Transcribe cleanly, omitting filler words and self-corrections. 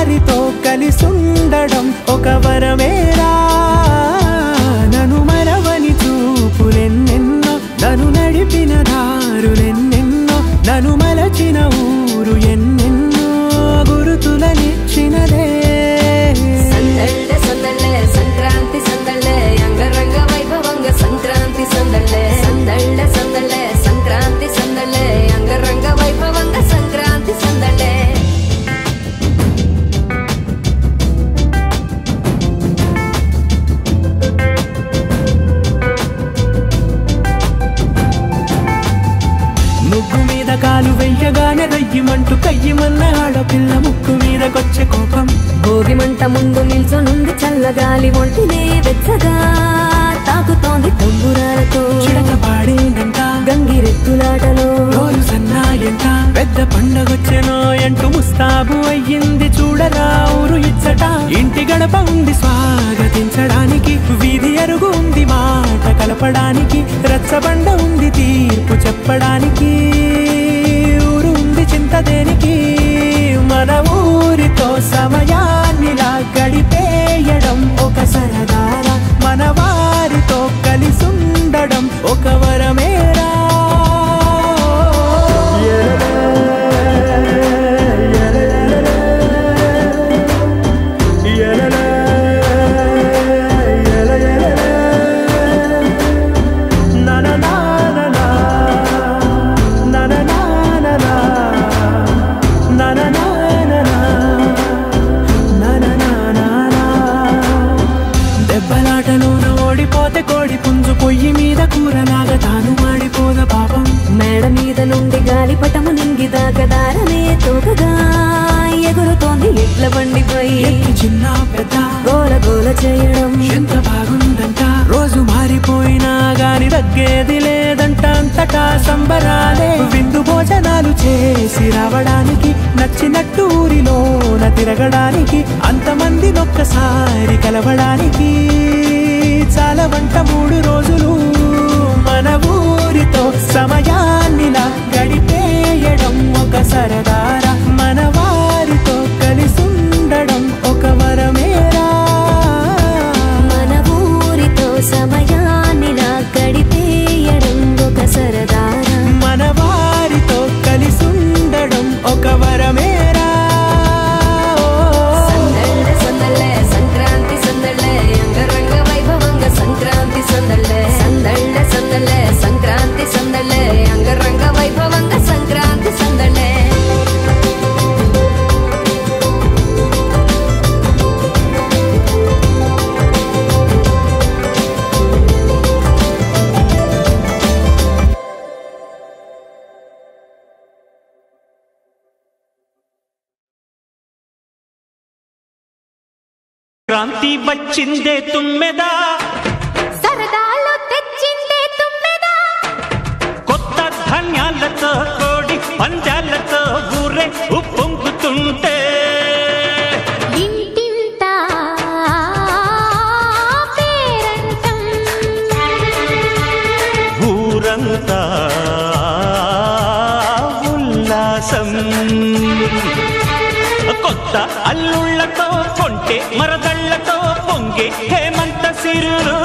వారితో కలిసుండడం ఒక వరమేరా నన్ను మరవని చూపులెన్నెన్నో నన్ను నడిపిన దారులెన్నెన్నో నన్ను మలచిన ఊరు ఎన్నెన్నో గురుతులనిచ్చినదే సందళ్ళే సందళ్ళే సంక్రాంతి సందళ్ళే అంగరంగ వైభవంగ సంక్రాంతి సందళ్ళే సందళ్ళే సందళ్ళే సంక్రాంతి సందళ్ళే అంగరంగ వైభవంగ సంక్రాంతి సందళ్ళే ముగ్గు మీద కాలు వెయ్యగానే రయ్యమంటూ కయ్యమన్న ఆడపిల్ల ముక్కు మీదకొచ్చే కోపం భోగి మంట ముందు నిల్చొనుంది చల్లగాలి ఒంటినే వెచ్చగా తాకుతోంది తంబురాలతో చిడక పాడేనంట గంగిరెత్తులాటలో రోజు సన్నాయంట పెద్ద పండగొచ్చెనో అంటూ ముస్తాబు అయ్యింది చూడరా ఊరు ఇచ్చట ఇంటి గడప ఉంది స్వాగతించడానికి వీధి అరుగు ఉంది మాట కలపడానికి రచ్చబండ ఉంది తీర్పు చెప్పడానికి ఊరు ఉంది చింత దేనికి మన ఊరితో సమయాన్నిలా గడిపేయడం ఒక సరదారా మన వారితో కలిసుండడం ఒక వరమేరా దెబ్బలాటలోన ఓడిపోతే కోడి పుంజు పొయ్యి మీద కూరలాగా తాను మాడిపోద పాపం మేడ మీద నుండి గాలిపటము నింగిదాకా దారమే తోకగా ఎగురుతోంది ఎడ్ల బండిపై చిన్న పెద్ద గోల గోల చేయడం ఎంత బాగుందంట రోజు మారిపోయినా గాని తగ్గేది లేదంట అంతటా సంబరాలే విందు భోజనాలు చేసి రావడానికి నచ్చినట్టు ఊరిలోన తిరగడానికి అంతమంది ఒక్కసారి కలవడానికి చాలా వంట 3 రోజులు మన ఊరితో సమయాన్నిలా గడిపేయడం ఒక సరదారా మన వారితో కలిసుండడం ఒక వరమేరా మన ఊరితో సమయాన్నిలా గడిపేయడం ఒక సరదారా మన వారితో కలిసుండడం ఒక వరమేరా సందళ్ళే సందళ్ళే సంక్రాంతి సందళ్ళే అంగరంగ వైభవంగ సంక్రాంతి సందళ్ళే సందళ్ళే సందళ్ళే సంక్రాంతి సందళ్ళే అంగరంగ వైభవంగ సంక్రాంతి సందళ్ళే క్రాంతి వచ్చిందే తుమ్మెదా సరదాలు తెచ్చిందే తుమ్మెదా కొత్త ధాన్యాలతో కోడి పంజాలతో ఊరే ఉప్పొంగుతుంటే ఇంటింటా పేరంటం ఊరంతా ఉల్లాసం కొత్త అల్లుళ్లతో కొంటే మరదళ్లతో పొంగే హేమంత సిరులు